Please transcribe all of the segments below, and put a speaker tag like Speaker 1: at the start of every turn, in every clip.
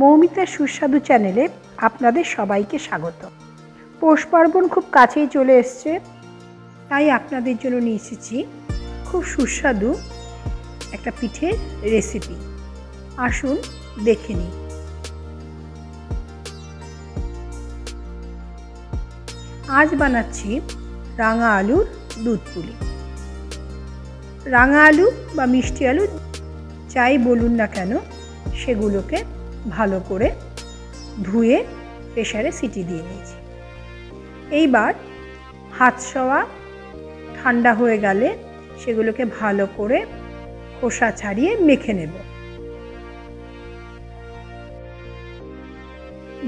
Speaker 1: মৌমিতার সুস্বাদু চ্যানেলে আপনাদের সবাইকে স্বাগত। পৌষ পার্বণ খুব কাছেই চলে এসছে, তাই আপনাদের জন্য নিয়ে এসেছি খুব সুস্বাদু একটা পিঠের রেসিপি। আসুন দেখে নিই। আজ বানাচ্ছি রাঙা আলুর দুধ পুলি। রাঙা আলু বা মিষ্টি আলু যাই বলুন না কেন, সেগুলোকে ভালো করে ধুয়ে প্রেসারে সিটি দিয়ে নিয়েছি। এইবার হাত সওয়া ঠান্ডা হয়ে গেলে সেগুলোকে ভালো করে খোসা ছাড়িয়ে মেখে নেব।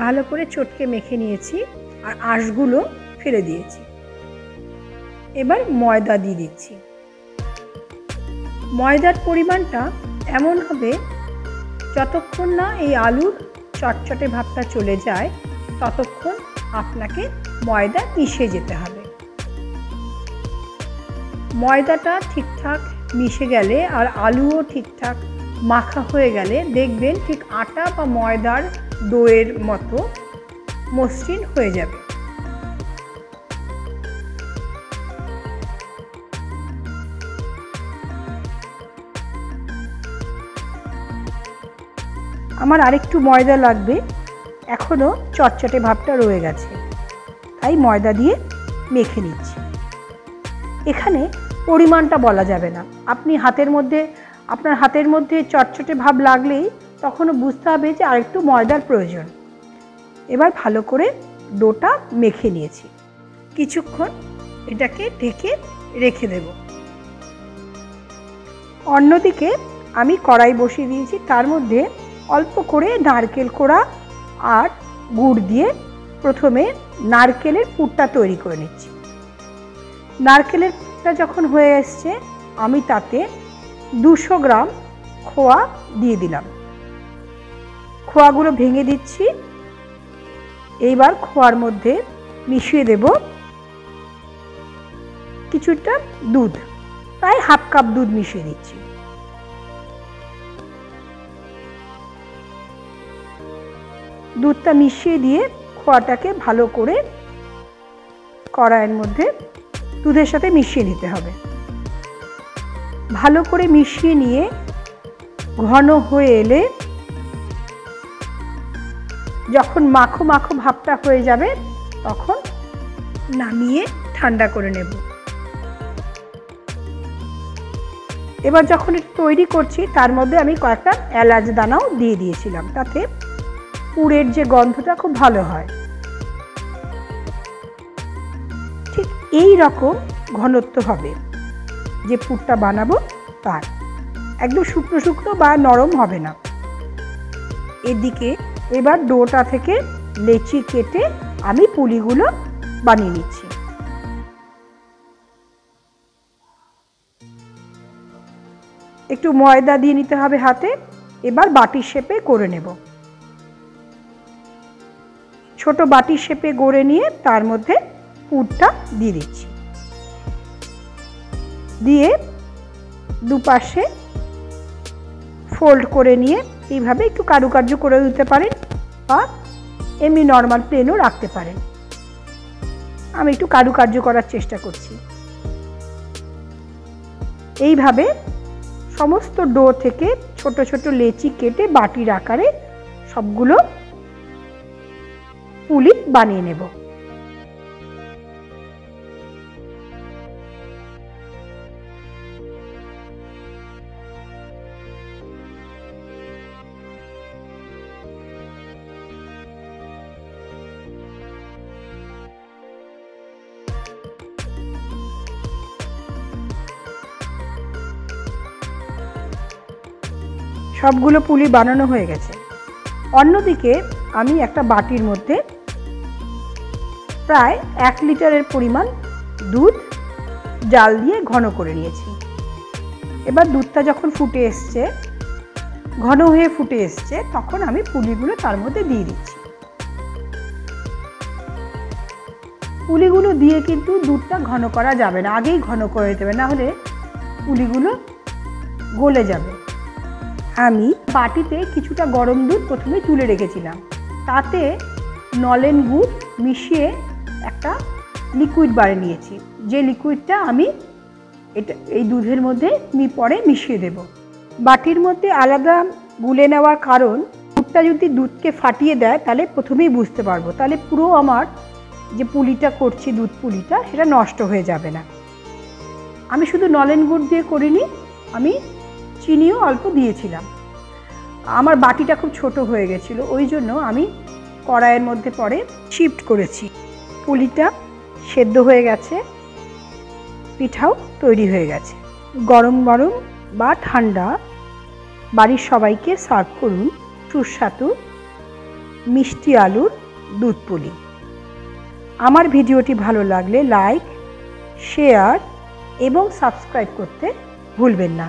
Speaker 1: ভালো করে চটকে মেখে নিয়েছি আর আঁশগুলো ফেলে দিয়েছি। এবার ময়দা দিয়ে দিচ্ছি। ময়দার পরিমাণটা এমন হবে যতক্ষণ না এই আলুর চটচটে ভাবটা চলে যায় ততক্ষণ আপনাকে ময়দা মিশিয়ে যেতে হবে। ময়দাটা ঠিকঠাক মিশে গেলে আর আলুও ঠিকঠাক মাখা হয়ে গেলে দেখবেন ঠিক আটা বা ময়দার ডোয়ের মতো মসৃণ হয়ে যাবে। আমার আরেকটু ময়দা লাগবে, এখনও চটচটে ভাবটা রয়ে গেছে, তাই ময়দা দিয়ে মেখে নিচ্ছি। এখানে পরিমাণটা বলা যাবে না। আপনার হাতের মধ্যে চটচটে ভাব লাগলেই তখনও বুঝতে হবে যে আরেকটু ময়দার প্রয়োজন। এবার ভালো করে ডোটা মেখে নিয়েছি। কিছুক্ষণ এটাকে ঢেকে রেখে দেব। অন্যদিকে আমি কড়াই বসিয়ে দিয়েছি, তার মধ্যে অল্প করে নারকেল কোড়া আর গুড় দিয়ে প্রথমে নারকেলের পুরটা তৈরি করে নিচ্ছি। নারকেলের পুরটা যখন হয়ে এসছে আমি তাতে 200 গ্রাম খোয়া দিয়ে দিলাম। খোয়াগুলো ভেঙে দিচ্ছি। এইবার খোয়ার মধ্যে মিশিয়ে দেব কিছুটা দুধ, প্রায় হাফ কাপ দুধ মিশিয়ে দিচ্ছি। দুধটা মিশিয়ে দিয়ে খোয়াটাকে ভালো করে কড়াইয়ের মধ্যে দুধের সাথে মিশিয়ে নিতে হবে। ভালো করে মিশিয়ে নিয়ে ঘন হয়ে এলে যখন মাখো মাখো ভাবটা হয়ে যাবে তখন নামিয়ে ঠান্ডা করে নেব। এবার যখন এটা তৈরি করছি তার মধ্যে আমি কয়েকটা এলাচ দানাও দিয়ে দিয়েছিলাম, তাতে পুরের যে গন্ধটা খুব ভালো হয়। ঠিক এই রকম ঘনত্ব হবে যে পুরটা বানাবো তার, একদম শুকনো শুকনো বা নরম হবে না। এদিকে এবার ডোটা থেকে লেচি কেটে আমি পুলিগুলো বানিয়ে নিচ্ছি। একটু ময়দা দিয়ে নিতে হবে হাতে। এবার বাটির শেপে করে নেব। ছোট বাটির শেপে গড়ে নিয়ে তার মধ্যে পুরটা দিয়ে দিচ্ছি। দিয়ে দুপাশে ফোল্ড করে নিয়ে এইভাবে একটু কারুকার্য করে দিতে পারেন বা এমনি নর্মাল প্লেনও রাখতে পারেন। আমি একটু কারুকার্য করার চেষ্টা করছি। এইভাবে সমস্ত ডো থেকে ছোট ছোট লেচি কেটে বাটির আকারে সবগুলো পুলি বানিয়ে নেব। সবগুলো পুলি বানানো হয়ে গেছে। অন্যদিকে আমি একটা বাটির মধ্যে প্রায় 1 লিটারের পরিমাণ দুধ জাল দিয়ে ঘন করে নিয়েছি। এবার দুধটা যখন ফুটে এসছে, ঘন হয়ে ফুটে এসছে, তখন আমি পুলিগুলো তার মধ্যে দিয়ে দিচ্ছি। পুলিগুলো দিয়ে কিন্তু দুধটা ঘন করা যাবে না, আগেই ঘন করে দিতে হবে, না হলে পুলিগুলো গলে যাবে। আমি বাটিতে কিছুটা গরম দুধ প্রথমে তুলে রেখেছিলাম, তাতে নলেন গুড় মিশিয়ে একটা লিকুইড বানিয়ে নিয়েছি। যে লিকুইডটা আমি এই দুধের মধ্যে পরে মিশিয়ে দেব। বাটির মধ্যে আলাদা গুলে নেওয়ার কারণ, দুধটা যদি দুধকে ফাটিয়ে দেয় তাহলে প্রথমেই বুঝতে পারবো, তাহলে পুরো আমার যে পুলিটা করছি, দুধ পুলিটা, সেটা নষ্ট হয়ে যাবে না। আমি শুধু নলেন গুড় দিয়ে করিনি, আমি চিনিও অল্প দিয়েছিলাম। আমার বাটিটা খুব ছোট হয়ে গেছিলো, ওই জন্য আমি কড়াইয়ের মধ্যে পরে শিফট করেছি। পুলিটা সেদ্ধ হয়ে গেছে, পিঠাও তৈরি হয়ে গেছে। গরম গরম বা ঠান্ডা বাড়ির সবাইকে সার্ভ করুন সুস্বাদু মিষ্টি আলুর দুধ পুলি। আমার ভিডিওটি ভালো লাগলে লাইক, শেয়ার এবং সাবস্ক্রাইব করতে ভুলবেন না।